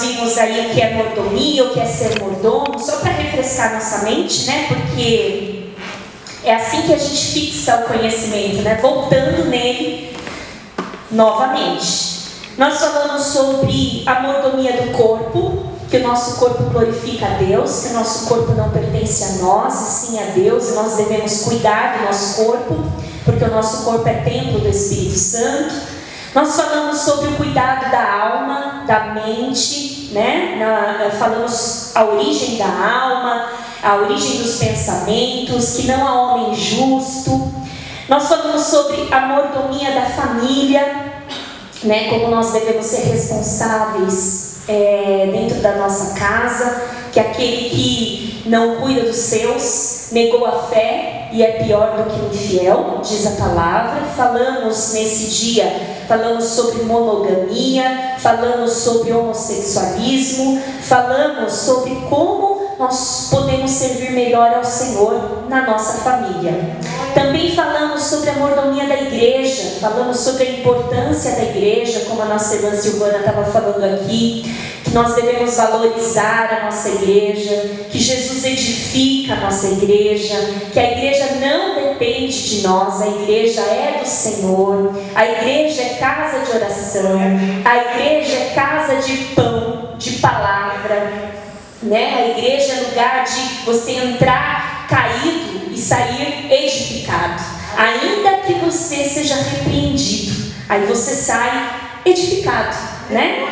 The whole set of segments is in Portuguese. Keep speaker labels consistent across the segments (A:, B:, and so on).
A: vimos aí o que é mordomia, o que é ser mordomo, só para refrescar nossa mente, né? Porque é assim que a gente fixa o conhecimento, né? Voltando nele novamente. Nós falamos sobre a mordomia do corpo, que o nosso corpo glorifica a Deus, que o nosso corpo não pertence a nós, e sim a Deus, e nós devemos cuidar do nosso corpo, porque o nosso corpo é templo do Espírito Santo. Nós falamos sobre o cuidado da alma, da mente, né? Falamos a origem da alma, a origem dos pensamentos, que não há homem justo. Nós falamos sobre a mordomia da família, né? Como nós devemos ser responsáveis dentro da nossa casa, que aquele que não cuida dos seus negou a fé e é pior do que o infiel, diz a palavra. Falamos nesse dia, falamos sobre monogamia, falamos sobre homossexualismo, falamos sobre como nós podemos servir melhor ao Senhor na nossa família. Também falamos sobre a mordomia da igreja, falamos sobre a importância da igreja, como a nossa irmã Silvana estava falando aqui, que nós devemos valorizar a nossa igreja, que Jesus edifica a nossa igreja, que a igreja não depende de nós, a igreja é do Senhor, a igreja é casa de oração, a igreja é casa de pão, de palavra, né? A igreja é lugar de você entrar caído e sair edificado. Ainda que você seja repreendido, aí você sai edificado, né?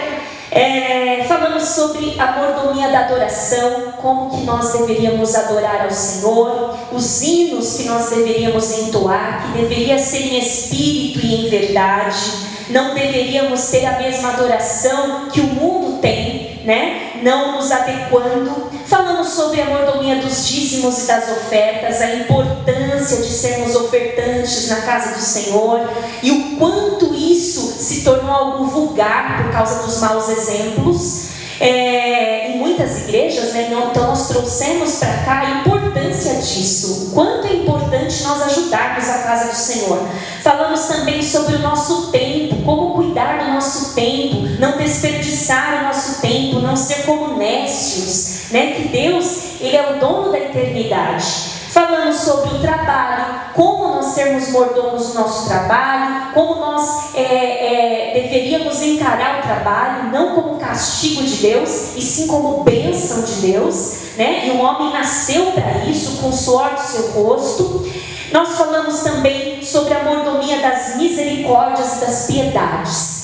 A: Falamos sobre a mordomia da adoração, como que nós deveríamos adorar ao Senhor, os hinos que nós deveríamos entoar, que deveria ser em espírito e em verdade. Não deveríamos ter a mesma adoração que o mundo tem, né? Não nos adequando. Falamos sobre a mordomia dos dízimos e das ofertas, a importância de sermos ofertantes na casa do Senhor e o quanto isso se tornou algo vulgar por causa dos maus exemplos em muitas igrejas, né? Então nós trouxemos para cá a importância disso, o quanto é importante nós ajudarmos a casa do Senhor. Falamos também sobre o nosso tempo, como cuidar do nosso tempo, não desperdiçar o nosso tempo, não ser como nécios, né? Que Deus, Ele é o dono da eternidade. Falamos sobre o trabalho, como nós sermos mordomos do nosso trabalho, como nós deveríamos encarar o trabalho, não como castigo de Deus, e sim como bênção de Deus, né? E o homem nasceu para isso, com o suor do seu rosto. Nós falamos também sobre a mordomia das misericórdias e das piedades.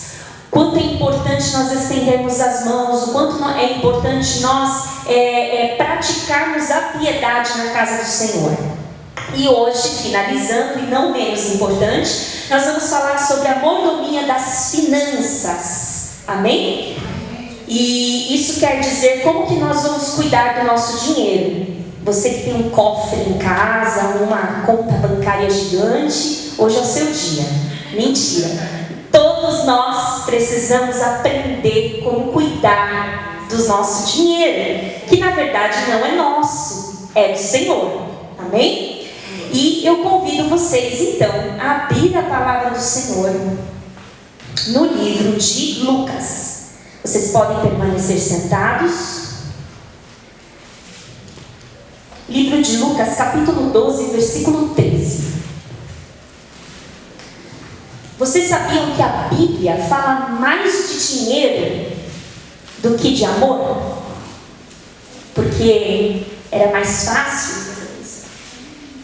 A: Quanto é importante nós estendermos as mãos, o quanto é importante nós praticarmos a piedade na casa do Senhor. E hoje, finalizando e não menos importante, nós vamos falar sobre a mordomia das finanças. Amém? E isso quer dizer como que nós vamos cuidar do nosso dinheiro. Você que tem um cofre em casa, uma conta bancária gigante, hoje é o seu dia. Mentira. Todos nós precisamos aprender como cuidar do nosso dinheiro, que na verdade não é nosso, é do Senhor. Amém? E eu convido vocês então a abrir a palavra do Senhor no livro de Lucas. Vocês podem permanecer sentados. Livro de Lucas, capítulo 12, versículo 13. Vocês sabiam que a Bíblia fala mais de dinheiro do que de amor? Porque era mais fácil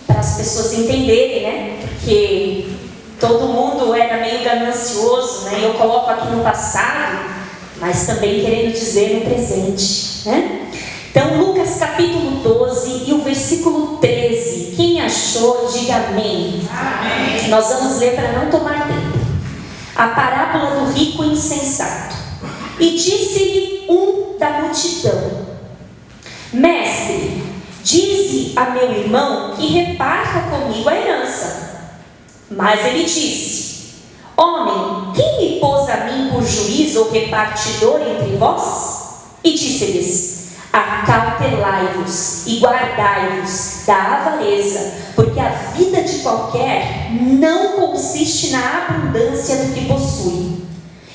A: para as pessoas entenderem, né? Porque todo mundo era meio ganancioso, né? Eu coloco aqui no passado, mas também querendo dizer no presente, né? Então, Lucas capítulo 12 e o versículo 13. Quem achou, diga amém. Amém. Nós vamos ler para não tomar tempo. A parábola do rico insensato. E disse-lhe um da multidão: Mestre, dize a meu irmão que reparta comigo a herança. Mas ele disse: Homem, quem me pôs a mim por juiz ou repartidor entre vós? E disse-lhes: Acautelai-vos e guardai-vos da avareza, porque a vida de qualquer não consiste na abundância do que possui.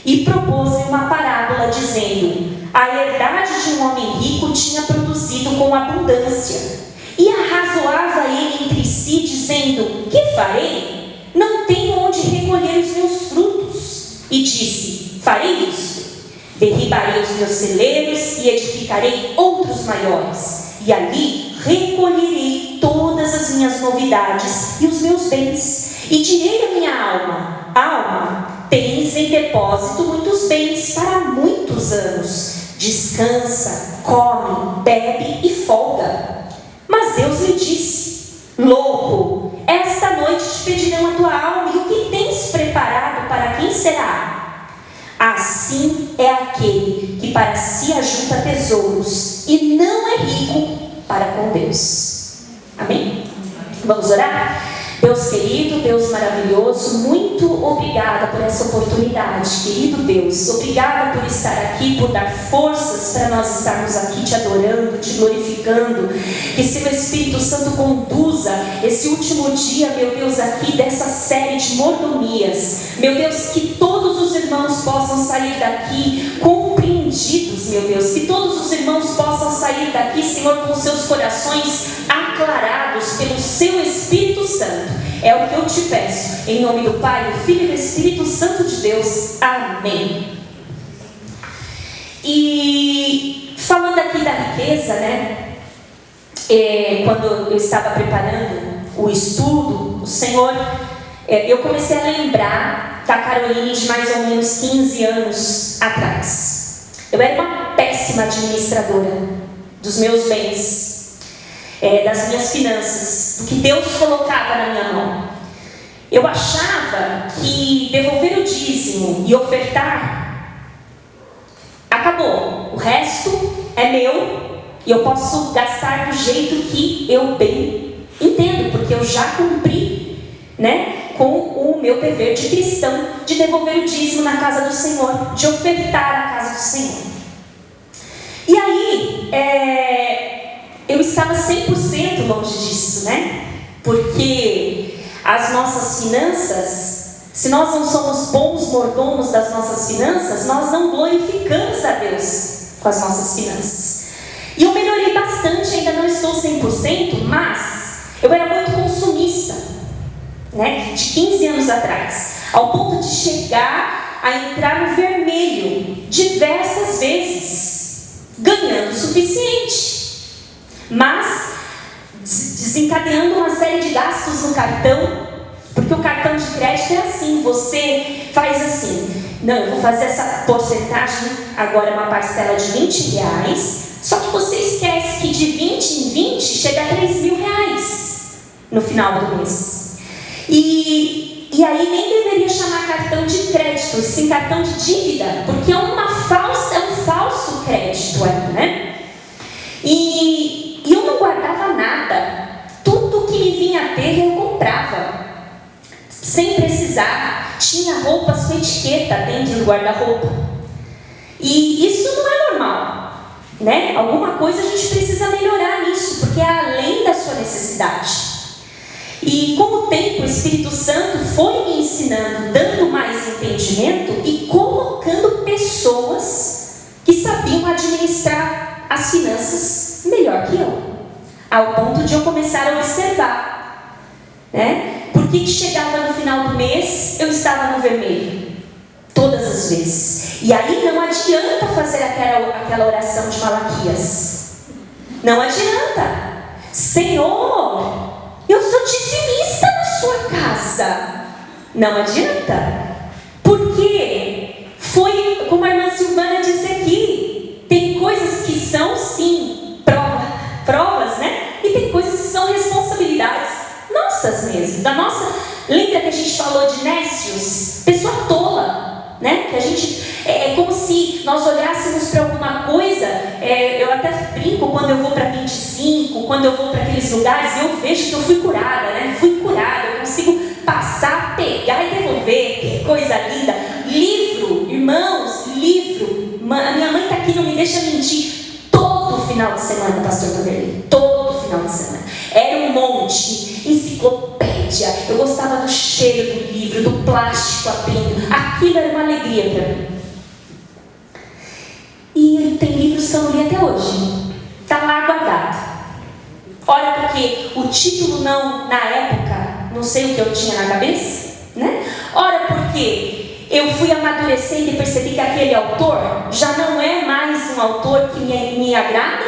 A: e propôs-lhe uma parábola, dizendo: a herdade de um homem rico tinha produzido com abundância. E arrazoava ele entre si, dizendo: que farei? Não tenho onde recolher os meus frutos. E disse: farei isto: derribarei os meus celeiros e edificarei outros maiores, e ali recolherei todas as minhas novidades e os meus bens. E direi à minha alma: alma, tens em depósito muitos bens para muitos anos. Descansa, come, bebe e folga. Mas Deus lhe disse: louco, esta noite te pedirão a tua alma, e o que tens preparado para quem será? Assim é aquele que para si ajunta tesouros e não é rico para com Deus. Amém? Vamos orar? Deus querido, Deus maravilhoso, muito obrigada por essa oportunidade, querido Deus. Obrigada por estar aqui, por dar forças para nós estarmos aqui te adorando, te glorificando. Que seu Espírito Santo conduza esse último dia, meu Deus, aqui dessa série de mordomias. Meu Deus, que todos os irmãos possam sair daqui compreendidos, meu Deus. Que todos os irmãos possam sair daqui, Senhor, com seus corações aclarados pelo seu Espírito Santo. É o que eu te peço, em nome do Pai, do Filho e do Espírito Santo de Deus. Amém. E falando aqui da riqueza, né? Quando eu estava preparando o estudo, o Senhor, eu comecei a lembrar da Caroline de mais ou menos 15 anos atrás. Eu era uma péssima administradora dos meus bens, das minhas finanças, do que Deus colocava na minha mão. Eu achava que devolver o dízimo e ofertar, acabou. O resto é meu e eu posso gastar do jeito que eu bem entendo, porque eu já cumpri, né, com o meu dever de cristão, de devolver o dízimo na casa do Senhor, de ofertar a casa do Senhor. E aí, eu estava 100% longe disso, né? Porque as nossas finanças, se nós não somos bons mordomos das nossas finanças, nós não glorificamos a Deus com as nossas finanças. E eu melhorei bastante, ainda não estou 100%, mas eu era muito consumista, né? De 15 anos atrás, ao ponto de chegar a entrar no vermelho diversas vezes, ganhando o suficiente, mas desencadeando uma série de gastos no cartão, porque o cartão de crédito é assim, você faz assim: não, eu vou fazer essa porcentagem, agora é uma parcela de R$20, só que você esquece que de 20 em 20 chega a R$3.000 no final do mês. E aí nem deveria chamar cartão de crédito, sim cartão de dívida, porque é um falso crédito aí, né? E eu não guardava nada. Tudo que me vinha a ter eu comprava, sem precisar. Tinha roupas com etiqueta dentro do guarda-roupa. E isso não é normal, né? Alguma coisa a gente precisa melhorar nisso, porque é além da sua necessidade. E com o tempo o Espírito Santo foi me ensinando, dando mais entendimento e colocando pessoas que sabiam administrar as finanças melhor que eu, ao ponto de eu começar a observar, né? Por que chegava no final do mês eu estava no vermelho todas as vezes? E aí não adianta fazer aquela oração de Malaquias. Não adianta. Senhor, eu sou dizimista na sua casa. Não adianta. Porque foi, como a irmã Silvana disse aqui, tem coisas que são sim provas, né? E tem coisas que são responsabilidades nossas mesmo. Lembra que a gente falou de nécios? Pessoa tola, né? Que a gente, é como se nós olhássemos para alguma coisa. Eu até brinco quando eu vou para 25, quando eu vou para aqueles lugares, eu vejo que eu fui curada, né? Fui curada, eu consigo passar, pegar e devolver. Que coisa linda! Livro, irmãos, livro. A minha mãe está aqui, não me deixa mentir. Todo final de semana, pastor Vanderlei, todo final de semana. Era um monte, enciclopédia. Eu gostava do cheiro do livro, do plástico abrindo. Aquilo era uma alegria para mim. E tem livros que eu não li até hoje. Está lá guardado. Ora, porque o título não, na época, não sei o que eu tinha na cabeça, né? Ora, porque eu fui amadurecendo e percebi que aquele autor já não é mais um autor que me agrada,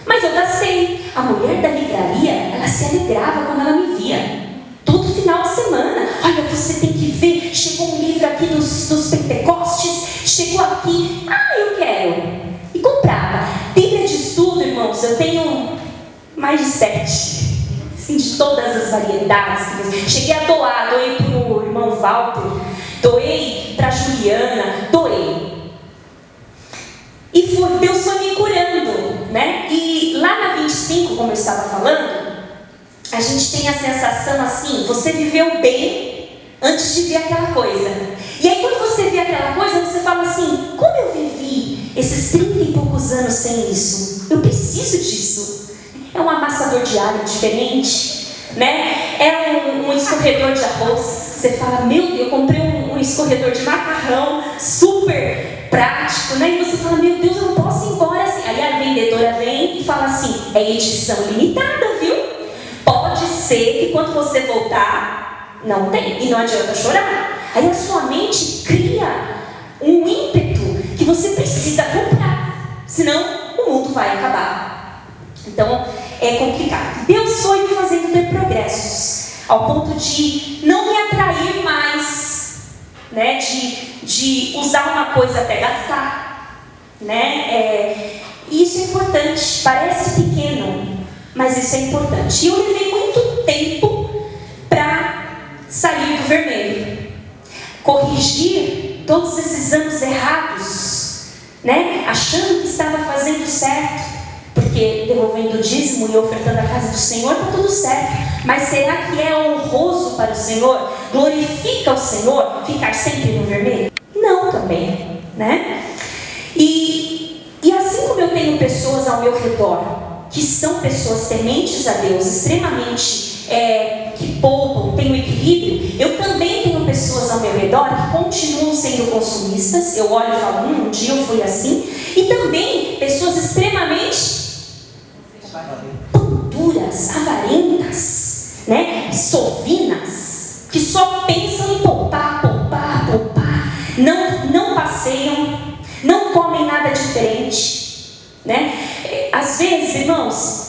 A: mas eu gastei. A mulher da livraria, ela se alegrava quando ela me via. Todo final de semana, olha, você tem que ver, chegou um livro aqui dos Pentecostes, chegou aqui, eu quero. E comprava. Bíblia de estudo, irmãos, eu tenho mais de 7. Assim, de todas as variedades. Cheguei a doar, doei para o irmão Walter, doei para a Juliana, doei. E Deus foi me curando, né? E lá na 25, como eu estava falando, a gente tem a sensação assim, você viveu bem antes de ver aquela coisa. E aí quando você vê aquela coisa, você fala assim, como eu vivi esses 30 e poucos anos sem isso? Eu preciso disso. É um amassador de alho diferente, né? É um escorredor de arroz. Você fala, meu Deus, eu comprei um escorredor de macarrão super prático, né? E você fala, meu Deus, eu não posso ir embora assim. Aí a vendedora vem e fala assim, é edição limitada, viu? Pode ser que quando você voltar, não tem. E não adianta chorar. Aí a sua mente cria um ímpeto que você precisa comprar. Senão o mundo vai acabar. Então é complicado. Deus foi me fazendo ter progressos. Ao ponto de não me atrair mais. Né? De usar uma coisa até gastar. Né? E isso é importante. Parece pequeno. Mas isso é importante. E eu levei muito tempo para sair do vermelho. Corrigir todos esses anos errados, né? Achando que estava fazendo certo. Porque devolvendo o dízimo e ofertando a casa do Senhor, está tudo certo. Mas será que é honroso para o Senhor? Glorifica o Senhor ficar sempre no vermelho? Não também, né? E assim como eu tenho pessoas ao meu redor que são pessoas tementes a Deus, extremamente que poupam, têm um equilíbrio, eu também tenho pessoas ao meu redor que continuam sendo consumistas. Eu olho e falo, um dia eu fui assim. E também pessoas extremamente duras, avarentas, né? Sovinas, que só pensam em poupar, poupar, poupar. Não passeiam, não comem nada diferente, né? Às vezes, irmãos,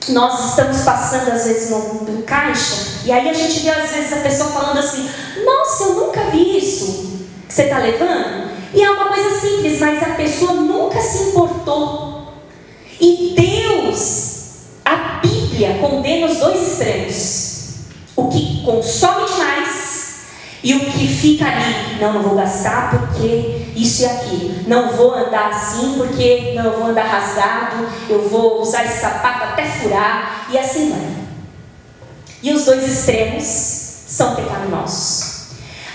A: nós estamos passando às vezes no caixa, e aí a gente vê às vezes a pessoa falando assim, nossa, eu nunca vi isso que você está levando. E é uma coisa simples, mas a pessoa nunca se importou. E Deus, a Bíblia condena os dois extremos. O que consome demais e o que fica ali, não vou gastar porque isso e aquilo, não vou andar assim porque não vou andar rasgado, eu vou usar esse sapato até furar, e assim vai. E os dois extremos são pecaminosos.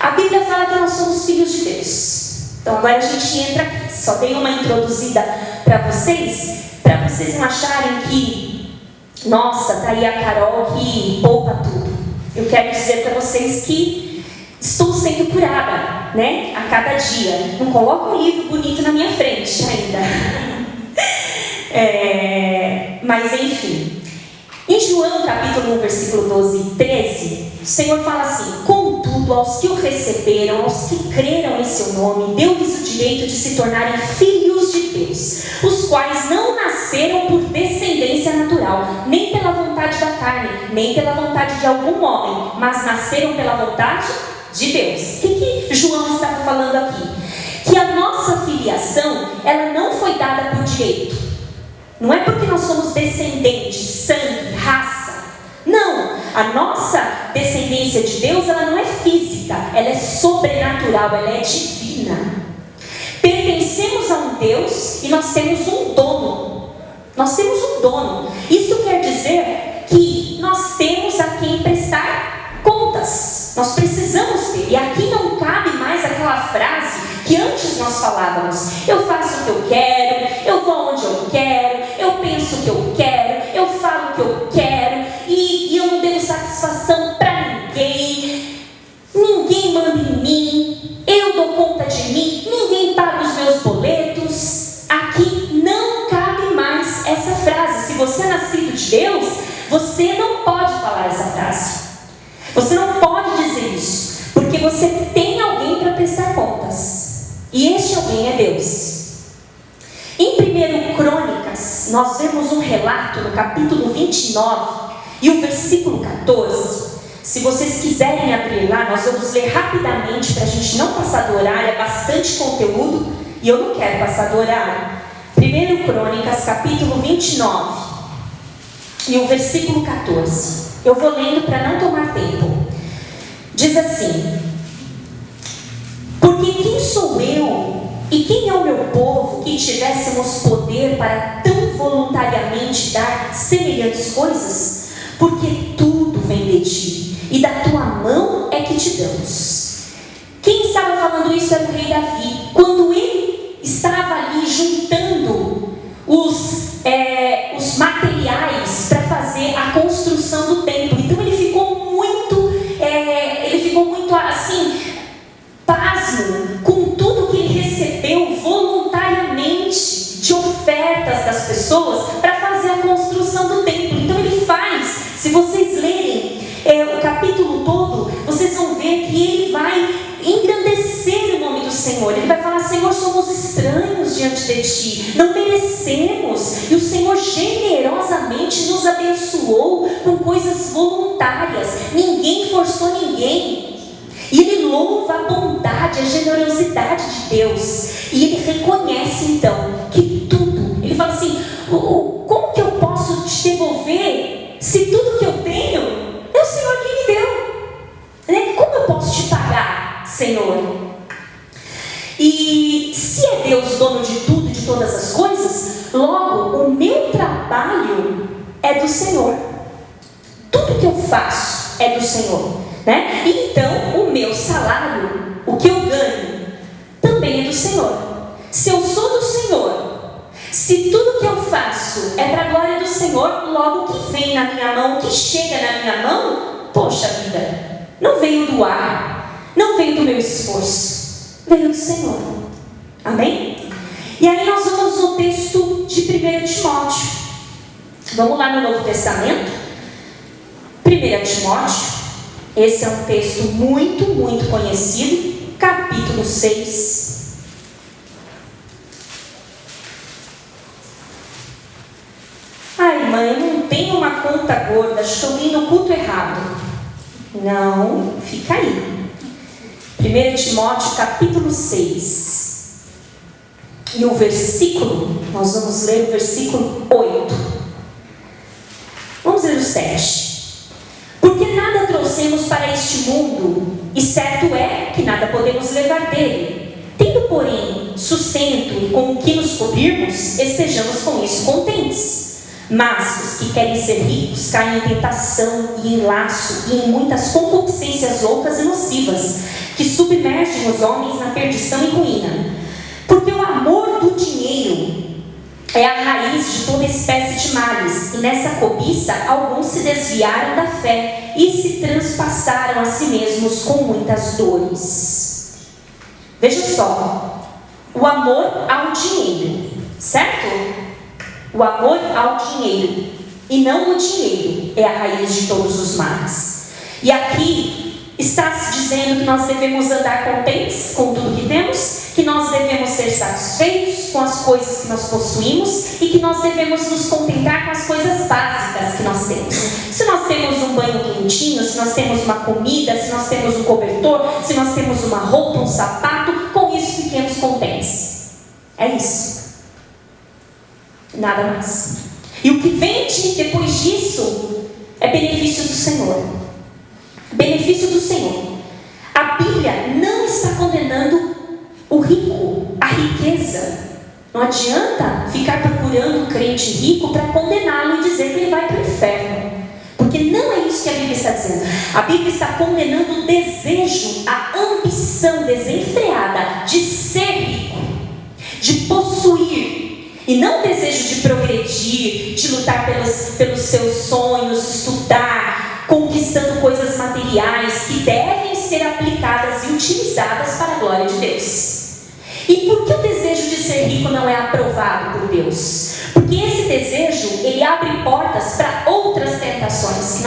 A: A Bíblia fala que nós somos filhos de Deus. Então agora a gente entra aqui, só dei uma introduzida para vocês não acharem que, nossa, tá aí a Carol que poupa tudo. Eu quero dizer para vocês que estou sendo curada, né? A cada dia. Não coloco um livro bonito na minha frente ainda. Mas enfim. Em João capítulo 1, versículo 12 e 13, o Senhor fala assim, contudo, aos que o receberam, aos que creram em seu nome, deu-lhes o direito de se tornarem filhos de Deus, os quais não nasceram por descendência natural, nem pela vontade da carne, nem pela vontade de algum homem, mas nasceram pela vontade de Deus. O que João estava falando aqui? Que a nossa filiação, ela não foi dada por direito. Não é porque nós somos descendentes, sangue, raça. Não, a nossa descendência de Deus, ela não é física, ela é sobrenatural, ela é divina. Pertencemos a um Deus e nós temos um dono. Nós temos um dono. Isso quer dizer que nós temos a quem prestar contas. Nós precisamos ter. E aqui não cabe mais aquela frase que antes nós falávamos. Eu faço o que eu quero, eu vou onde eu quero, eu penso o que eu quero, eu falo o que eu quero, e eu não devo satisfação para ninguém. Ninguém manda em mim, eu dou conta de mim, ninguém paga os meus boletos. Aqui você é nascido de Deus, você não pode falar essa frase. Você não pode dizer isso, porque você tem alguém para prestar contas. E este alguém é Deus. Em 1 Crônicas, nós vemos um relato no capítulo 29 e o versículo 14. Se vocês quiserem abrir lá, nós vamos ler rapidamente para a gente não passar do horário, é bastante conteúdo e eu não quero passar do horário. 1 Crônicas, capítulo 29 e o versículo 14. Eu vou lendo para não tomar tempo. Diz assim: porque quem sou eu e quem é o meu povo que tivéssemos poder para tão voluntariamente dar semelhantes coisas? Porque tudo vem de ti, e da tua mão é que te damos. Quem estava falando isso era o rei Davi. Quando ele estava ali juntando os materiais para fazer a construção do templo, então ele ficou muito assim, pasmo com tudo que ele recebeu voluntariamente de ofertas das pessoas para fazer a construção do templo. Então ele faz, se vocês lerem o capítulo todo, vocês vão ver que ele vai engrandecer o nome do Senhor. Ele vai falar: Senhor, somos estranhos diante de ti, não merecemos, e o Senhor generosamente nos abençoou com coisas voluntárias, ninguém forçou ninguém. E ele louva a bondade, a generosidade de Deus, e ele reconhece então que tudo, ele fala assim: como que eu posso te devolver se tudo que eu tenho é o Senhor que me deu? Como eu posso te pagar, Senhor? E se é Deus dono de tudo, de todas as coisas, logo o meu trabalho é do Senhor. Tudo que eu faço é do Senhor, né? Então o meu salário, o que eu ganho, também é do Senhor. Se eu sou do Senhor, se tudo que eu faço é para a glória do Senhor, logo o que vem na minha mão, o que chega na minha mão, poxa vida, não veio do ar, não veio do meu esforço, veio do Senhor. Amém? E aí nós vamos no texto de 1 Timóteo. Vamos lá no Novo Testamento. 1 Timóteo, esse é um texto muito, muito conhecido, capítulo 6. Ai, mãe, eu não tenho uma conta gorda, acho que eu vim no culto errado. Não, fica aí. 1 Timóteo, capítulo 6. E o versículo, nós vamos ler o versículo 8. Vamos ler o 7. Porque nada trouxemos para este mundo, e certo é que nada podemos levar dele. Tendo, porém, sustento e com o que nos cobrirmos, estejamos com isso contentes. Mas os que querem ser ricos caem em tentação e em laço e em muitas concupiscências loucas e nocivas, que submergem os homens na perdição e ruína. Porque o amor do dinheiro é a raiz de toda espécie de males, e nessa cobiça alguns se desviaram da fé e se transpassaram a si mesmos com muitas dores. Veja só, o amor ao dinheiro, certo? O amor ao dinheiro, e não o dinheiro, é a raiz de todos os males. E aqui está se dizendo que nós devemos andar contentes com tudo que temos, que nós devemos ser satisfeitos com as coisas que nós possuímos e que nós devemos nos contentar com as coisas básicas que nós temos. Se nós temos um banho quentinho, se nós temos uma comida, se nós temos um cobertor, se nós temos uma roupa, um sapato, com isso fiquemos contentes. É isso. Nada mais. E o que vem depois disso é benefício do Senhor. Benefício do Senhor. A Bíblia não está condenando o rico, a riqueza. Não adianta ficar procurando um crente rico para condená-lo e dizer que ele vai para o inferno. Porque não é isso que a Bíblia está dizendo. A Bíblia está condenando o desejo, a ambição desenfreada de ser rico, de possuir. E não o desejo de progredir, de lutar pelos seus sonhos, estudar, conquistando coisas materiais que devem ser aplicadas e utilizadas para a glória de Deus. E por que o desejo de ser rico não é aprovado por Deus? Porque esse desejo, ele abre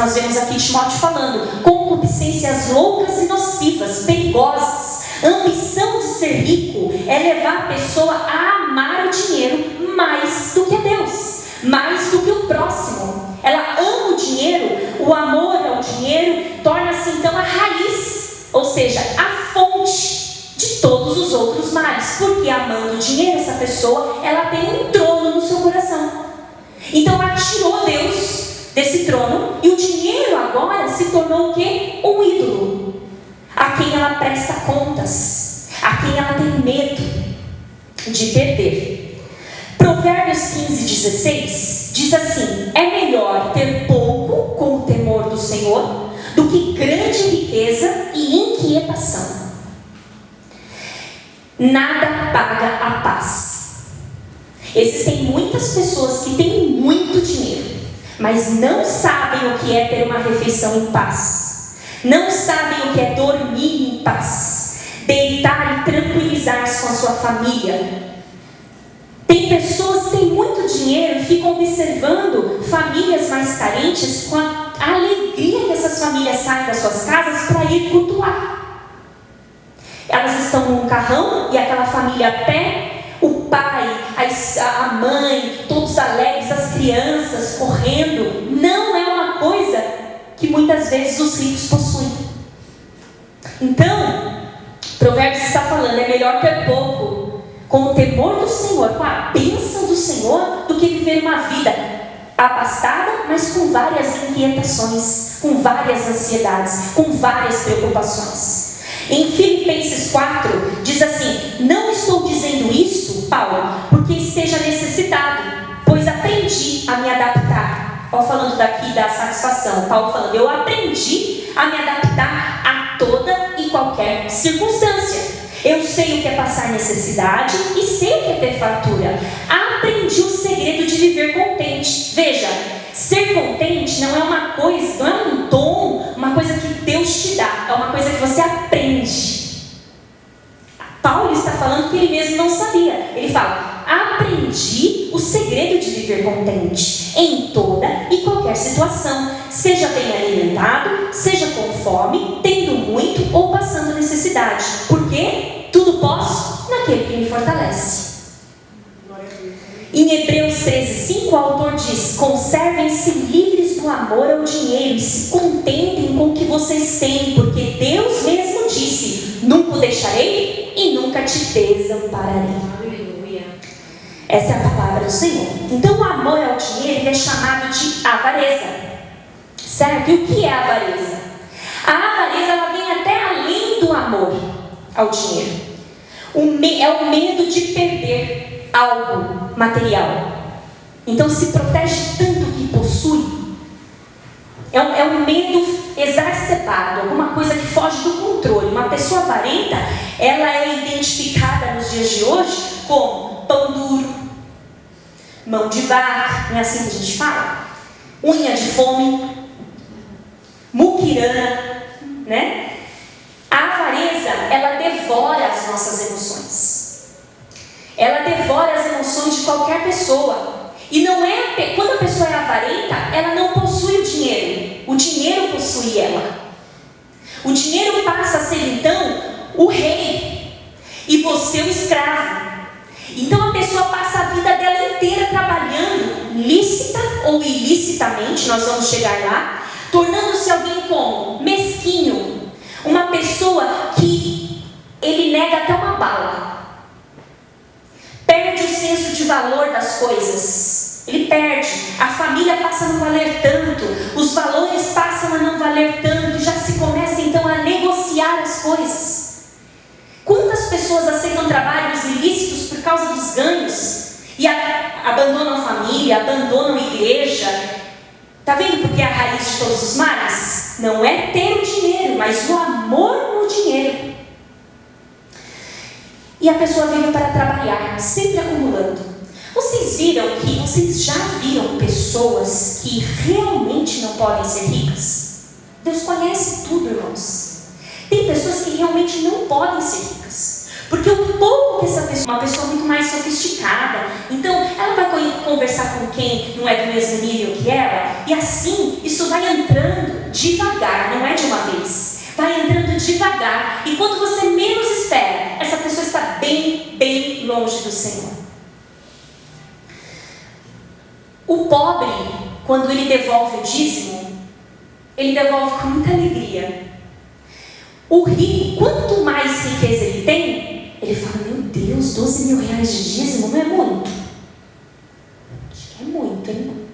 A: nós vemos aqui Timóteo falando, concupiscências loucas e nocivas, perigosas. A ambição de ser rico é levar a pessoa a amar o dinheiro mais do que a Deus, mais do que o próximo. Ela ama o dinheiro, o amor ao dinheiro torna-se então a raiz, ou seja, a fonte de todos os outros males, porque amando o dinheiro, essa pessoa, ela tem um trono no seu coração. Então ela tirou Deus desse trono e o dinheiro agora se tornou o quê? Um ídolo, a quem ela presta contas, a quem ela tem medo de perder. Provérbios 15:16 diz assim: é melhor ter pouco com o temor do Senhor do que grande riqueza e inquietação. Nada paga a paz. Existem muitas pessoas que têm muito dinheiro, mas não sabem o que é ter uma refeição em paz, não sabem o que é dormir em paz, deitar e tranquilizar-se com a sua família. Tem pessoas que têm muito dinheiro e ficam observando famílias mais carentes com a alegria que essas famílias saem das suas casas para ir cultuar. Elas estão num carrão e aquela família a pé, o pai, a mãe, todos alegres, as crianças correndo. Não é uma coisa que muitas vezes os ricos possuem. Então, Provérbios está falando, é melhor ter pouco com o temor do Senhor, com a bênção do Senhor, do que viver uma vida abastada, mas com várias inquietações, com várias ansiedades, com várias preocupações. Em Filipenses 4, diz assim: não estou dizendo isso, Paulo, porque esteja necessitado, pois aprendi a me adaptar. Paulo falando daqui da satisfação, Paulo falando, eu aprendi a me adaptar a toda e qualquer circunstância. Eu sei o que é passar necessidade e sei o que é ter fartura. Aprendi o segredo de viver contente. Veja, ser contente não é uma coisa, não é um dom, uma coisa que Deus te dá, é uma coisa que você aprende. Paulo está falando que ele mesmo não sabia. Ele fala, aprendi o segredo de viver contente em toda e qualquer situação, seja bem alimentado, seja com fome, tendo muito ou passando necessidade. Por quê? Tudo posso naquele que me fortalece. Em Hebreus 13:5, o autor diz: conservem-se livres do amor ao dinheiro e se contentem com o que vocês têm, porque Deus mesmo disse: nunca o deixarei e nunca te desampararei. Aleluia. Essa é a palavra do Senhor. Então o amor ao dinheiro é chamado de avareza, certo? E o que é a avareza? A avareza, ela vem até além do amor ao dinheiro. É o medo de perder algo material. Então se protege tanto que possui. É um medo exacerbado, alguma coisa que foge do controle. Uma pessoa avarenta, ela é identificada nos dias de hoje como pão duro, mão de vaca, não é assim que a gente fala? Unha de fome, muquirana, né? A avareza, ela devora as nossas emoções. Ela devora as emoções de qualquer pessoa. E não é, quando a pessoa é avarenta, ela não possui o dinheiro possui ela. O dinheiro passa a ser então o rei e você o escravo. Então a pessoa passa a vida dela inteira trabalhando, lícita ou ilicitamente, nós vamos chegar lá, tornando-se alguém como mesquinho, uma pessoa que ele nega até uma bala, perde o senso de valor das coisas, ele perde, a família passa a não valer tanto, os valores passam a não valer tanto, já se começa então a negociar as coisas. Quantas pessoas aceitam trabalhos ilícitos por causa dos ganhos e abandonam a família, abandonam a igreja? Está vendo porque é a raiz de todos os males? Não é ter o dinheiro, mas o amor no dinheiro. E a pessoa veio para trabalhar, sempre acumulando. Vocês já viram pessoas que realmente não podem ser ricas? Deus conhece tudo, irmãos. Tem pessoas que realmente não podem ser ricas. Porque o pouco que essa pessoa, uma pessoa muito mais sofisticada, então ela vai conversar com quem não é do mesmo nível que ela. E assim, isso vai entrando devagar, não é de uma vez. Vai entrando devagar. E quando você menos espera, essa pessoa está bem, bem longe do Senhor. O pobre, quando ele devolve o dízimo, ele devolve com muita alegria. O rico, quanto mais riqueza ele tem, ele fala, meu Deus, 12 mil reais de dízimo não é muito? Acho que é muito, hein?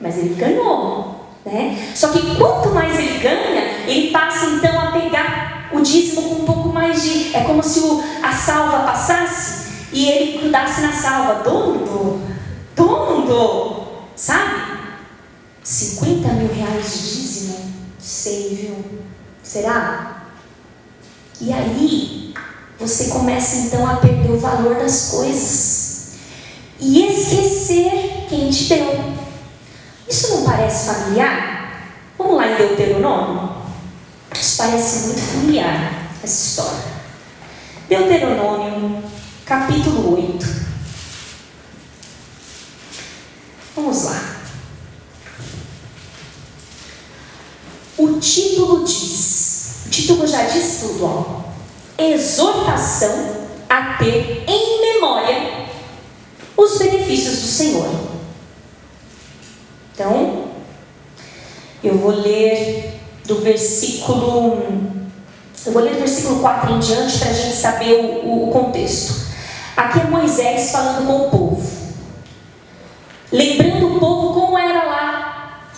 A: Mas ele ganhou, né? Só que quanto mais ele ganha, ele passa então a pegar o dízimo com um pouco mais de... É como se a salva passasse e ele grudasse na salva. Todo mundo, sabe? 50 mil reais de dízimo? Sei, viu? Será? E aí, você começa então a perder o valor das coisas e esquecer quem te deu. Isso não parece familiar? Vamos lá em Deuteronômio? Isso parece muito familiar, essa história. Deuteronômio, capítulo 8. Vamos lá. O título já diz tudo, ó. Exortação a ter em memória os benefícios do Senhor. Então, eu vou ler do versículo 4 em diante para a gente saber o contexto. Aqui é Moisés falando com o povo, lembrando o povo como era lá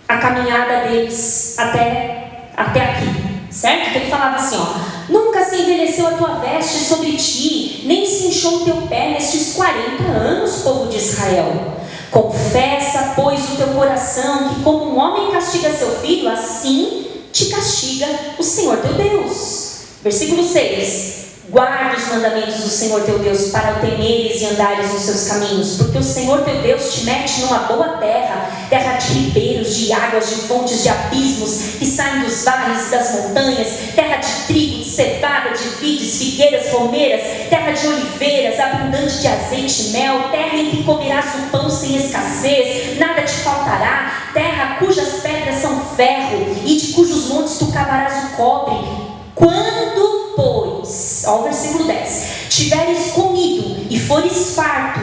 A: a caminhada deles até aqui, certo? Então ele falava assim, ó: nunca se envelheceu a tua veste sobre ti, nem se inchou o teu pé nestes 40 anos, povo de Israel. Confessa, pois, o teu coração, que como um homem castiga seu filho, assim te castiga o Senhor teu Deus. Versículo 6. Guarda os mandamentos do Senhor teu Deus, para o temeres e andares nos seus caminhos, porque o Senhor teu Deus te mete numa boa terra, terra de ribeiros, de águas, de fontes, de abismos, que saem dos vales e das montanhas, terra de trigo, de cevada, de vides, figueiras, romeiras, terra de oliveiras, abundante de azeite e mel, terra em que comerás o pão sem escassez, nada te faltará, terra cujas pedras são ferro, e de cujos montes tu cavarás o cobre. Quando, pois, ó o versículo 10, tiveres comido e fores farto,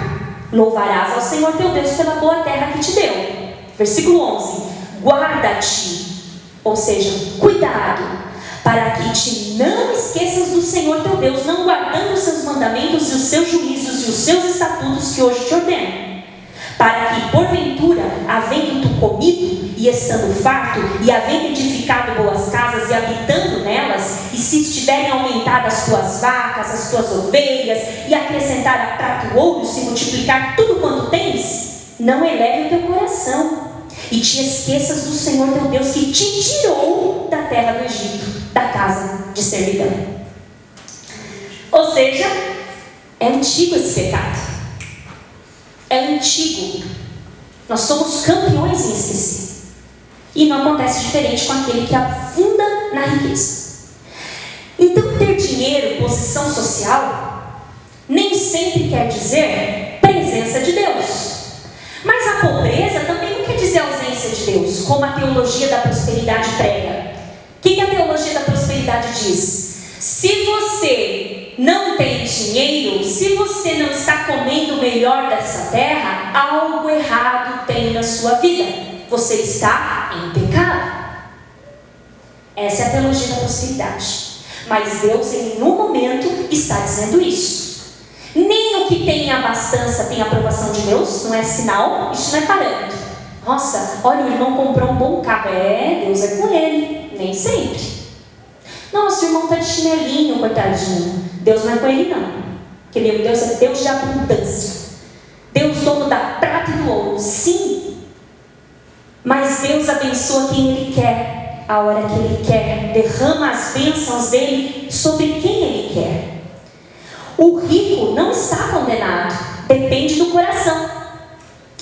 A: louvarás ao Senhor teu Deus pela boa terra que te deu. Versículo 11, guarda-te, ou seja, cuidado, para que te não esqueças do Senhor teu Deus, não guardando os seus mandamentos e os seus juízos e os seus estatutos que hoje te ordeno. Para que, porventura, havendo tu comido e estando farto, e havendo edificado boas casas e habitando nelas, e se estiverem aumentadas as tuas vacas, as tuas ovelhas, e acrescentar a prata o ouro, se multiplicar tudo quanto tens, não eleve o teu coração, e te esqueças do Senhor teu Deus, que te tirou da terra do Egito, da casa de servidão. Ou seja, é antigo esse pecado. É antigo. Nós somos campeões em esquecer. E não acontece diferente com aquele que afunda na riqueza. Então, ter dinheiro, posição social, nem sempre quer dizer presença de Deus. Mas a pobreza também não quer dizer ausência de Deus, como a teologia da prosperidade prega. O que a teologia da prosperidade diz? Se você não tem dinheiro, se você não está comendo o melhor dessa terra, algo errado tem na sua vida. Você está em pecado. Essa é a teologia da prosperidade. Mas Deus, em nenhum momento, está dizendo isso. Nem o que tem abastança tem aprovação de Deus, não é sinal, isso não é parâmetro. Nossa, olha, o irmão comprou um bom carro. Deus é com ele, nem sempre. Nossa, o irmão está de chinelinho, coitadinho. Deus não é com ele, não. Porque meu Deus é Deus de abundância. Deus dono da prata e do ouro. Sim. Mas Deus abençoa quem Ele quer, a hora que Ele quer. Derrama as bênçãos dEle sobre quem Ele quer. O rico não está condenado. Depende do coração.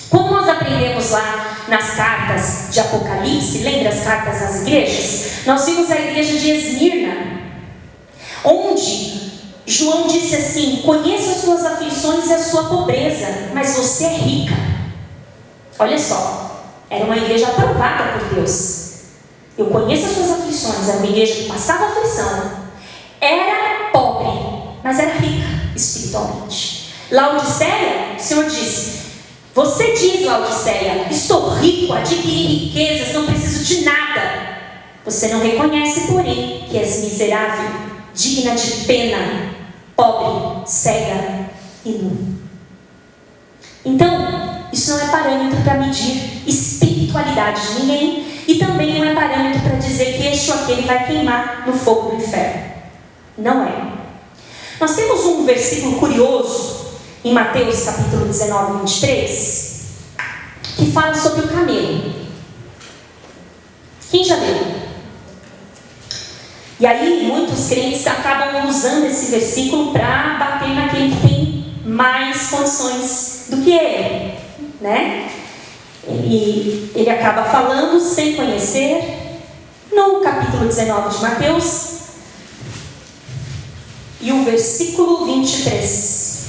A: Como nós aprendemos lá nas cartas de Apocalipse, lembra as cartas às igrejas? Nós vimos a igreja de Esmirna, onde João disse assim: conheço as suas aflições e a sua pobreza, mas você é rica. Olha só, era uma igreja aprovada por Deus. Eu conheço as suas aflições. Era uma igreja que passava aflição. Era pobre, mas era rica espiritualmente. Laodiceia, o Senhor disse: você diz, Laodiceia, estou rico, adquiri riquezas, não preciso de nada. Você não reconhece, porém, que és miserável, digna de pena, pobre, cega e nu. Então, isso não é parâmetro para medir espiritualidade de ninguém, e também não é parâmetro para dizer que este ou aquele vai queimar no fogo do inferno. Não é. Nós temos um versículo curioso em Mateus capítulo 19, 23, que fala sobre o camelo. Quem já leu? E aí muitos crentes acabam usando esse versículo para bater naquele que tem mais condições do que ele, né? E ele acaba falando sem conhecer, no capítulo 19 de Mateus, e o versículo 23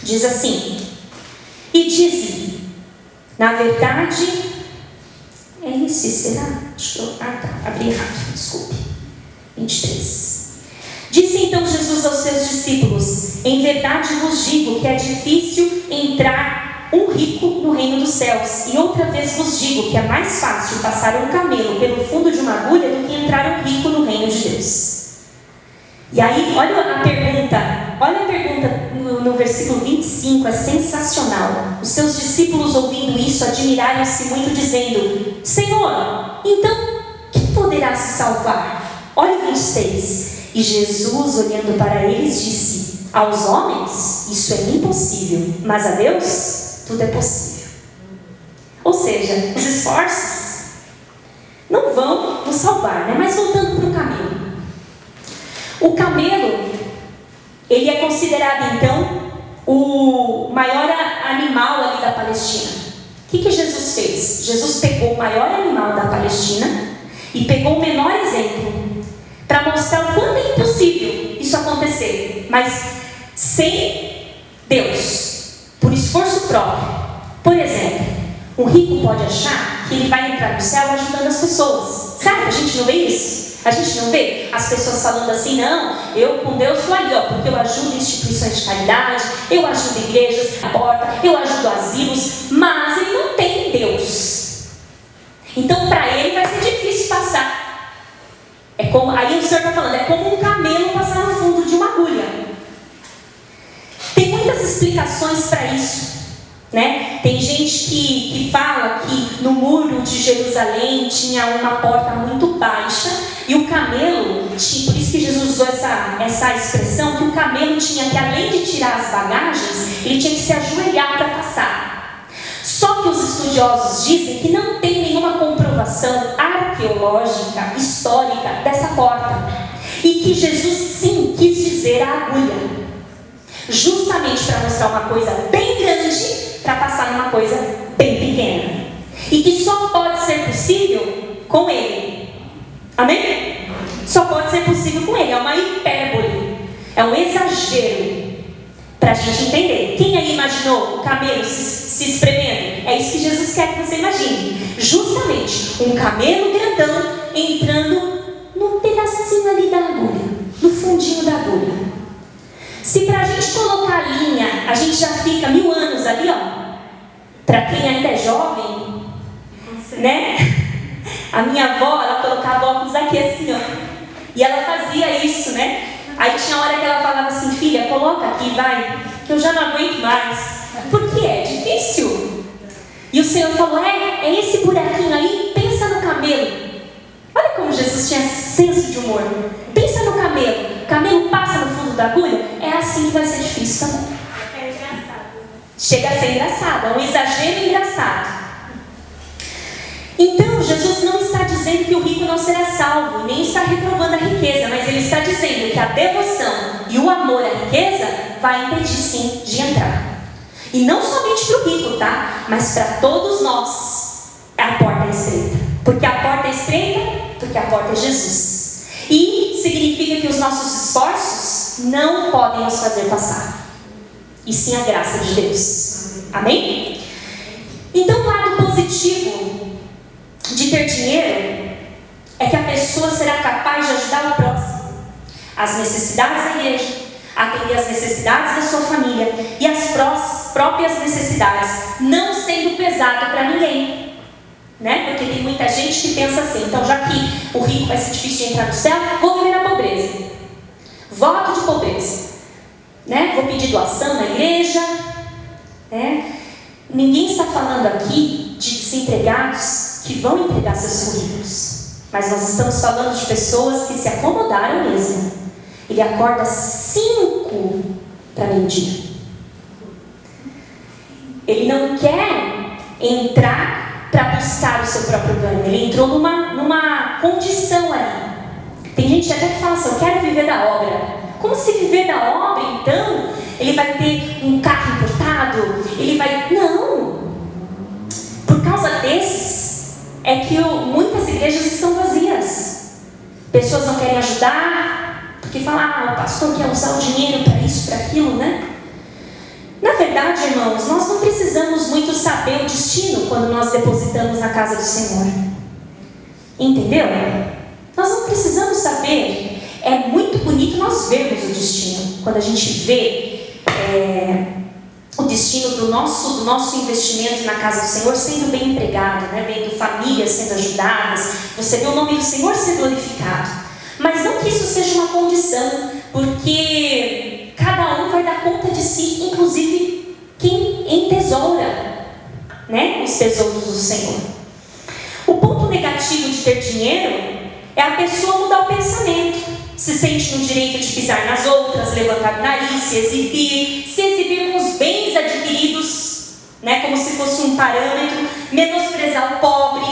A: diz assim: e dizem, na verdade, é isso, será? Abri errado, desculpe. 23. Disse então Jesus aos seus discípulos: em verdade vos digo que é difícil entrar um rico no reino dos céus. E outra vez vos digo que é mais fácil passar um camelo pelo fundo de uma agulha do que entrar um rico no reino de Deus. E aí, olha a pergunta no versículo 25, é sensacional. Os seus discípulos, ouvindo isso, admiraram-se muito, dizendo: Senhor, então, quem poderá se salvar? Olha o 26. E Jesus, olhando para eles, disse: aos homens isso é impossível, mas a Deus tudo é possível. Ou seja, os esforços não vão nos salvar, né? Mas voltando para o camelo. O camelo, ele é considerado então o maior animal ali da Palestina. O que Jesus fez? Jesus pegou o maior animal da Palestina e pegou o menor exemplo para mostrar o quanto é impossível isso acontecer, mas sem Deus, por esforço próprio. Por exemplo, um rico pode achar que ele vai entrar no céu ajudando as pessoas. Sabe, a gente não vê isso? A gente não vê as pessoas falando assim: não, eu com Deus estou ali, porque eu ajudo instituições de caridade, eu ajudo igrejas, a porta, eu ajudo asilos, mas ele não tem Deus. Então para ele vai ser difícil passar. Aí o Senhor está falando, é como um camelo passar no fundo de uma agulha. Tem muitas explicações para isso, né? Tem gente que fala que no muro de Jerusalém tinha uma porta muito baixa e o camelo, por isso que Jesus usou essa expressão, que o camelo tinha que, além de tirar as bagagens, ele tinha que se ajoelhar para passar. Só que os estudiosos dizem que não tem nenhuma comprovação arqueológica, histórica dessa porta, e que Jesus sim quis dizer a agulha, justamente para mostrar uma coisa bem grande para passar numa coisa bem pequena, e que só pode ser possível com Ele. Amém? Só pode ser possível com Ele. É uma hipérbole, é um exagero para a gente entender. Quem aí imaginou o camelo se espremendo? É isso que Jesus quer que você imagine. Justamente um camelo grandão entrando num pedacinho ali da agulha, no fundinho da agulha. Se para a gente colocar a linha, a gente já fica 1000 anos ali, ó. Para quem ainda é jovem, né? A minha avó, ela colocava óculos aqui assim, ó. E ela fazia isso, né? Aí tinha hora que ela falava assim: filha, coloca aqui, vai, que eu já não aguento mais. Porque é difícil. E o Senhor falou: é esse buraquinho aí, pensa no camelo. Olha como Jesus tinha senso de humor. Pensa no camelo. O camelo passa no fundo da agulha, é assim que vai ser difícil também.
B: É engraçado, né?
A: Chega a ser engraçado, é um exagero engraçado. Então, Jesus não está dizendo que o rico não será salvo, nem está reprovando a riqueza, mas Ele está dizendo que a devoção e o amor à riqueza vai impedir sim de entrar. E não somente para o rico, tá? Mas para todos nós, a porta é estreita. Porque a porta é estreita, porque a porta é Jesus. E significa que os nossos esforços não podem nos fazer passar, e sim a graça de Deus. Amém? Então, o lado positivo de ter dinheiro é que a pessoa será capaz de ajudar o próximo, as necessidades da igreja, atender as necessidades da sua família e as próprias necessidades, não sendo pesado para ninguém, né? Porque tem muita gente que pensa assim: então, já que o rico vai ser difícil de entrar no céu, vou viver na pobreza, voto de pobreza, né? Vou pedir doação na igreja, né? Ninguém está falando aqui de desempregados que vão entregar seus currículos, mas nós estamos falando de pessoas que se acomodaram mesmo. Ele acorda 5 para meio-dia. Ele não quer entrar para buscar o seu próprio ganho. Ele entrou numa condição ali. Tem gente até que fala assim: eu quero viver da obra. Como se viver da obra, então, ele vai ter um carro importado? Ele vai... Não! Por causa desses, é que muitas igrejas estão vazias. Pessoas não querem ajudar, porque falam: o pastor quer usar o dinheiro para isso, para aquilo, né? Na verdade, irmãos, nós não precisamos muito saber o destino quando nós depositamos na casa do Senhor. Entendeu? Nós não precisamos saber. É muito bonito nós vermos o destino. Quando a gente vê o destino do nosso investimento na casa do Senhor sendo bem empregado, né? Vendo famílias sendo ajudadas, você vê o nome do Senhor ser glorificado. Mas não que isso seja uma condição, porque cada um vai dar conta de si, inclusive quem entesoura, né, os tesouros do Senhor. O ponto negativo de ter dinheiro é a pessoa mudar o pensamento. Se sente no direito de pisar nas outras, levantar o nariz, se exibir com os bens adquiridos, né, como se fosse um parâmetro, menosprezar o pobre,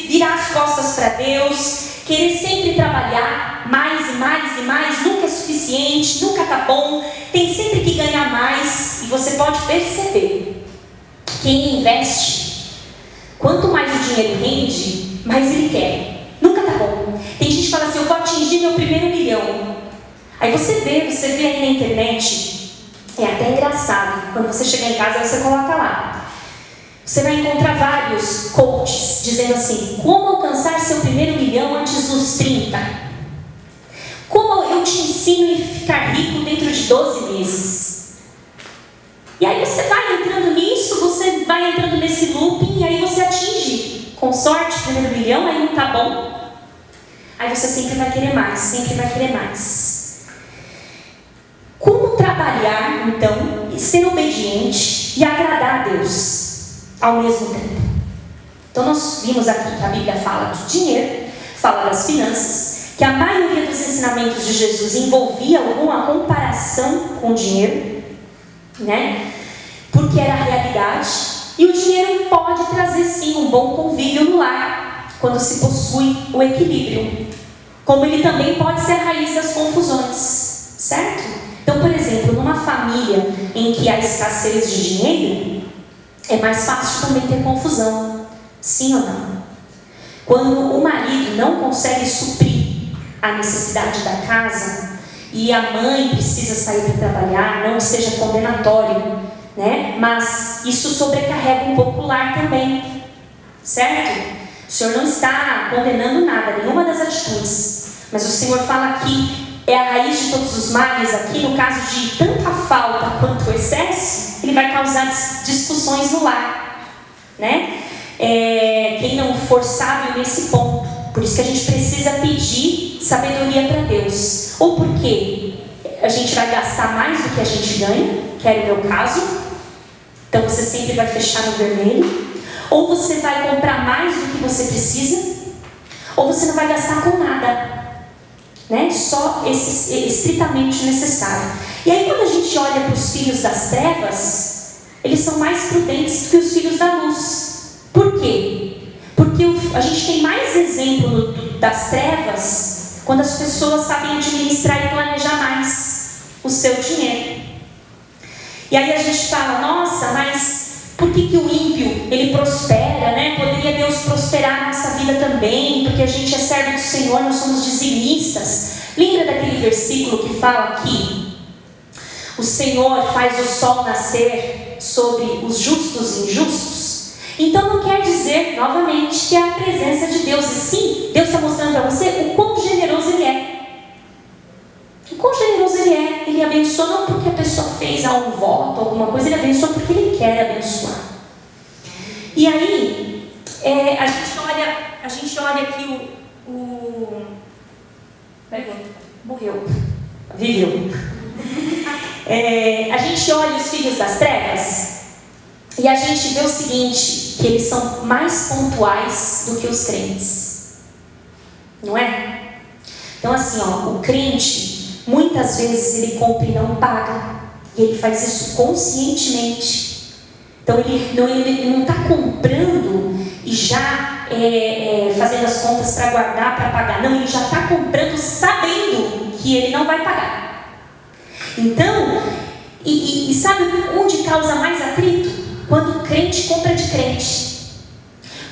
A: virar as costas para Deus, querer sempre trabalhar mais e mais e mais, nunca é suficiente, nunca está bom, tem sempre que ganhar mais. E você pode perceber, quem investe, quanto mais o dinheiro rende, mais ele quer. Nunca tá bom. Tem gente que fala assim: eu vou atingir meu primeiro milhão. Aí você vê aí na internet, é até engraçado. Quando você chegar em casa, você coloca lá. Você vai encontrar vários coaches dizendo assim: como alcançar seu primeiro milhão antes dos 30? Como eu te ensino a ficar rico dentro de 12 meses? E aí você vai entrando nisso, você vai entrando nesse looping, e aí você atinge. Com sorte, primeiro milhão, aí não tá bom. Aí você sempre vai querer mais, sempre vai querer mais. Como trabalhar, então, e ser obediente e agradar a Deus ao mesmo tempo? Então nós vimos aqui que a Bíblia fala de dinheiro, fala das finanças, que a maioria dos ensinamentos de Jesus envolvia alguma comparação com o dinheiro, né? Porque era a realidade. E o dinheiro pode trazer sim um bom convívio no lar, quando se possui o equilíbrio. Como ele também pode ser a raiz das confusões, certo? Então, por exemplo, numa família em que há escassez de dinheiro, é mais fácil também ter confusão. Sim ou não? Quando o marido não consegue suprir a necessidade da casa e a mãe precisa sair para trabalhar, não que seja condenatório, né? Mas isso sobrecarrega um pouco o lar também, certo? O Senhor não está condenando nada, nenhuma das atitudes, mas o Senhor fala que é a raiz de todos os males. Aqui, no caso de tanta falta quanto o excesso, ele vai causar discussões no lar, né? Quem não for sábio nesse ponto, por isso que a gente precisa pedir sabedoria para Deus, ou porque a gente vai gastar mais do que a gente ganha, que era o meu caso, então você sempre vai fechar no vermelho, ou você vai comprar mais do que você precisa, ou você não vai gastar com nada, né? Só estritamente necessário. E aí quando a gente olha para os filhos das trevas, eles são mais prudentes do que os filhos da luz. Por quê? Porque a gente tem mais exemplo das trevas quando as pessoas sabem administrar e planejar mais o seu dinheiro. E aí a gente fala: nossa, mas por que o ímpio, ele prospera, né? Poderia Deus prosperar a nossa vida também, porque a gente é servo do Senhor, nós somos dizimistas. Lembra daquele versículo que fala que o Senhor faz o sol nascer sobre os justos e injustos, então não quer dizer, novamente, que é a presença de Deus. E sim, Deus está mostrando para você o quão generoso Ele é. O quão generoso Ele é. Ele abençoa não porque a pessoa fez um voto, alguma coisa, Ele abençoa porque Ele quer abençoar. E aí, a gente olha aqui morreu. Viveu. A gente olha os filhos das trevas e a gente vê o seguinte, que eles são mais pontuais do que os crentes. Não é? Então assim, o crente, muitas vezes ele compra e não paga. E ele faz isso conscientemente. Então ele não está comprando e já fazendo as contas para guardar, para pagar. Não, ele já está comprando sabendo que ele não vai pagar. Então, e sabe onde causa mais atrito? Quando o crente compra de crente.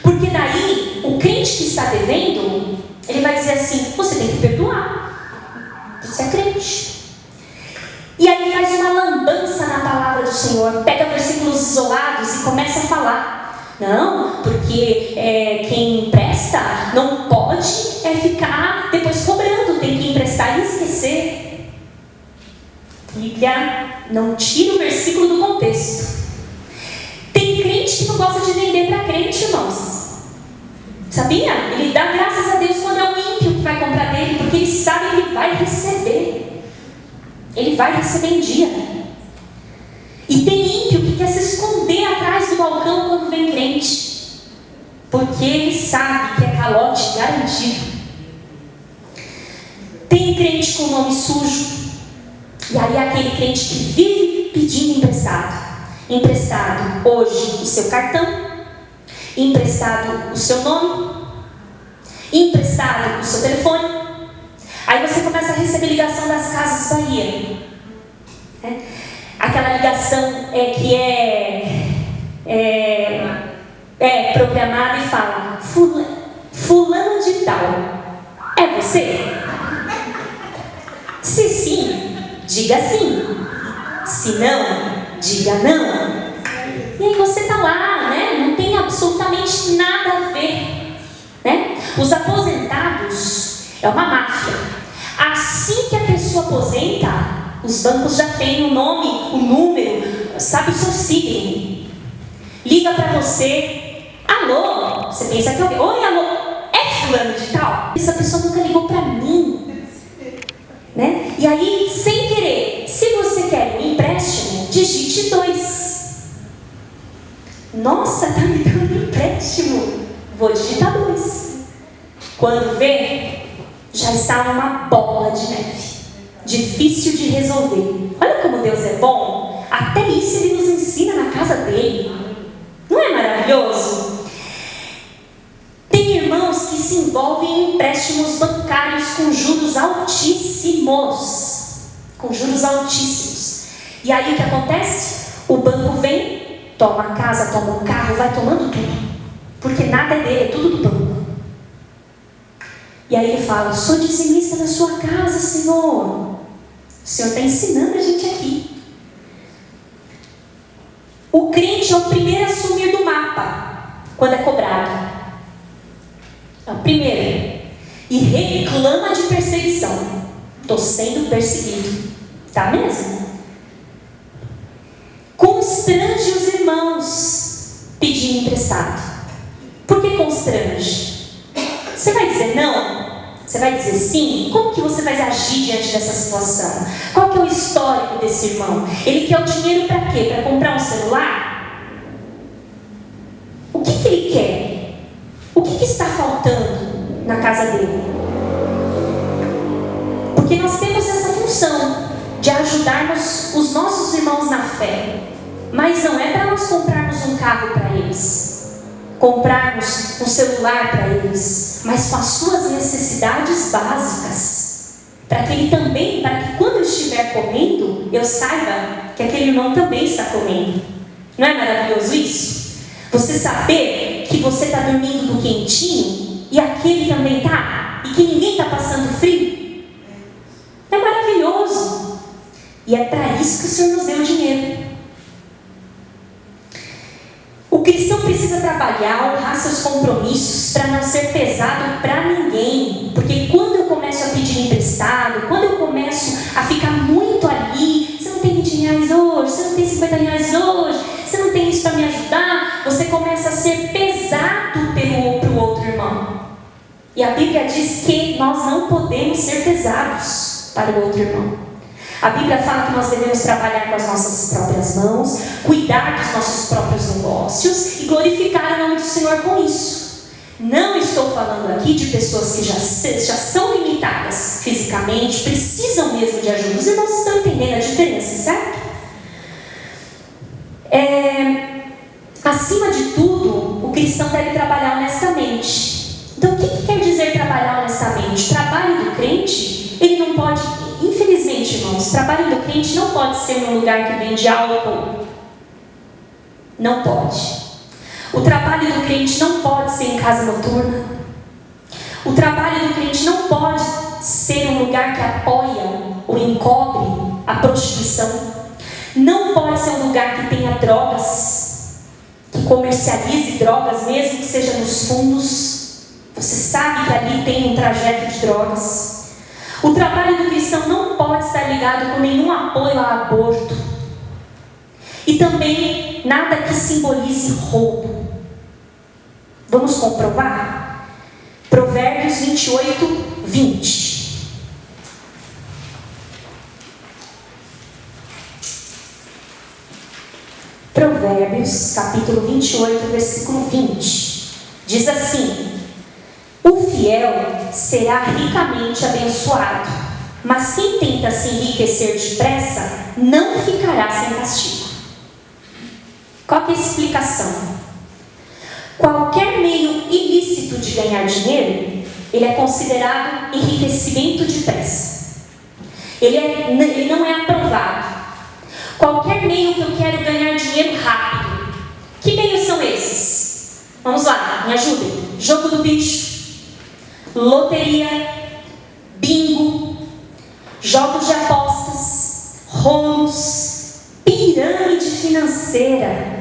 A: Porque daí, o crente que está devendo, ele vai dizer assim, você tem que perdoar. Você é crente. E aí faz uma lambança na palavra do Senhor, pega versículos isolados e começa a falar. Não, porque quem empresta não pode ficar depois cobrando, tem que emprestar e esquecer. Bíblia não tira o versículo do contexto. Tem crente que não gosta de vender para crente, irmãos. Sabia? Ele dá graças a Deus quando é um ímpio que vai comprar dele, porque ele sabe que ele vai receber. Ele vai receber em dia. E tem ímpio que quer se esconder atrás do balcão quando vem crente, porque ele sabe que é calote garantido. Tem crente com nome sujo. E aí aquele crente que vive pedindo emprestado. Emprestado hoje o seu cartão, emprestado o seu nome, emprestado o seu telefone. Aí você começa a receber ligação das Casas Bahia. Aquela ligação que é programada e fala: fulano de tal, é você? Se sim, diga sim. Se não, diga não. E aí você está lá, né? Não tem absolutamente nada a ver, né? Os aposentados é uma máfia. Assim que a pessoa aposenta, os bancos já têm o nome, o número, sabe o seu signo. Liga para você. Alô? Você pensa que alguém... Oi, alô? É fulano de tal? Essa pessoa nunca ligou para mim. Né? E aí, sem querer, se você quer um empréstimo, digite 2. Nossa, tá me dando um empréstimo. Vou digitar 2. Quando vê, já está uma bola de neve. Difícil de resolver. Olha como Deus é bom. Até isso Ele nos ensina na casa dele. Não é maravilhoso? Tem irmãos que se envolvem em empréstimos bancários com juros altíssimos. Com juros altíssimos. E aí o que acontece? O banco vem, toma a casa, toma um carro, vai tomando tudo. Porque nada é dele, é tudo do banco. E aí ele fala: sou dizimista na sua casa, Senhor. O Senhor está ensinando a gente aqui. O crente é o primeiro a sumir do mapa quando é cobrado. É o primeiro. E reclama de perseguição. Estou sendo perseguido. Tá mesmo? Constrange os irmãos pedindo emprestado. Por que constrange? Você vai dizer não? Você vai dizer sim? Como que você vai agir diante dessa situação? Qual que é o histórico desse irmão? Ele quer o dinheiro para quê? Para comprar um celular? O que ele quer? O que está faltando na casa dele? Porque nós temos essa função de ajudarmos os nossos irmãos na fé. Mas não é para nós comprarmos um carro para eles, comprarmos um celular para eles, mas com as suas necessidades básicas, para que quando eu estiver comendo, eu saiba que aquele irmão também está comendo. Não é maravilhoso isso? Você saber que você está dormindo no quentinho e aquele também está, e que ninguém está passando frio. É maravilhoso. E é para isso que o Senhor nos deu o dinheiro. cristão precisa trabalhar, honrar seus compromissos para não ser pesado para ninguém. Porque quando eu começo a pedir emprestado, quando eu começo a ficar muito ali, você não tem 20 reais hoje, você não tem 50 reais hoje, você não tem isso para me ajudar, você começa a ser pesado para o outro irmão. E a Bíblia diz que nós não podemos ser pesados para o outro irmão. A Bíblia fala que nós devemos trabalhar com as nossas próprias mãos, cuidar dos nossos próprios negócios e glorificar o nome do Senhor com isso. Não estou falando aqui de pessoas que já são limitadas fisicamente, precisam mesmo de ajuda. Os irmãos estão entendendo a diferença, certo? Acima de tudo, o cristão deve trabalhar honestamente. Então, o que quer dizer trabalhar honestamente? O trabalho do crente, ele não pode, infelizmente, irmãos, o trabalho do crente não pode ser num lugar que vende álcool. Não pode. O trabalho do crente não pode ser em casa noturna. O trabalho do crente não pode ser um lugar que apoia ou encobre a prostituição. Não pode ser um lugar que tenha drogas, que comercialize drogas, mesmo que seja nos fundos. Você sabe que ali tem um trajeto de drogas. O trabalho do cristão não pode estar ligado com nenhum apoio a aborto. E também nada que simbolize roubo. Vamos comprovar? Provérbios 28, 20. Provérbios, capítulo 28, versículo 20. Diz assim: o fiel será ricamente abençoado, mas quem tenta se enriquecer depressa não ficará sem castigo. Qual que é a explicação? Qualquer meio ilícito de ganhar dinheiro, ele é considerado enriquecimento depressa. Ele não é aprovado. Qualquer meio que eu quero ganhar dinheiro rápido. Que meios são esses? Vamos lá, me ajudem. Jogo do bicho, loteria, bingo, jogos de apostas, rolos, pirâmide financeira.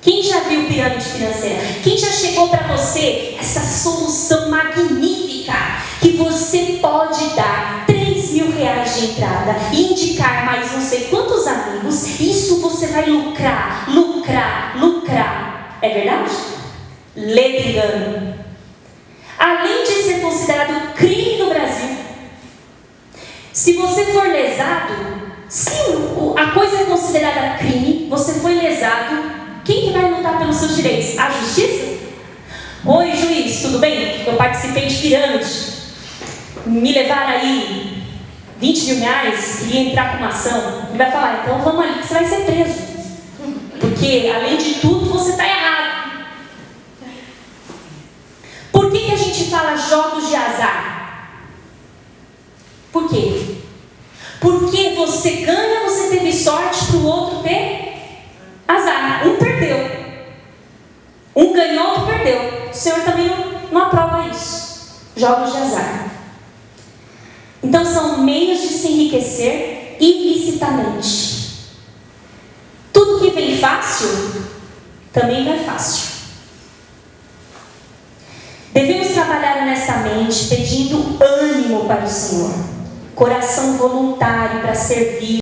A: Quem já viu pirâmide financeira? Quem já chegou para você essa solução magnífica que você pode dar R$3.000 de entrada e indicar mais não sei quantos amigos? Isso você vai lucrar. É verdade? Lê engano. Além de ser considerado crime no Brasil, se você for lesado, se a coisa é considerada crime, você foi lesado, quem que vai lutar pelos seus direitos? A justiça? Oi, juiz, tudo bem? Eu participei de pirâmide. Me levaram aí R$20.000, queria entrar com uma ação. Ele vai falar, então vamos ali que você vai ser preso. Porque, além de tudo, você está errado. Por que a gente fala jogos de azar? Por quê? Porque você ganha, você teve sorte para o outro ter azar. Um perdeu. Um ganhou, outro perdeu. O Senhor também não aprova isso. Jogos de azar. Então são meios de se enriquecer ilicitamente. Tudo que vem fácil, também vai fácil. Devemos trabalhar honestamente, pedindo ânimo para o Senhor. Coração voluntário para servir.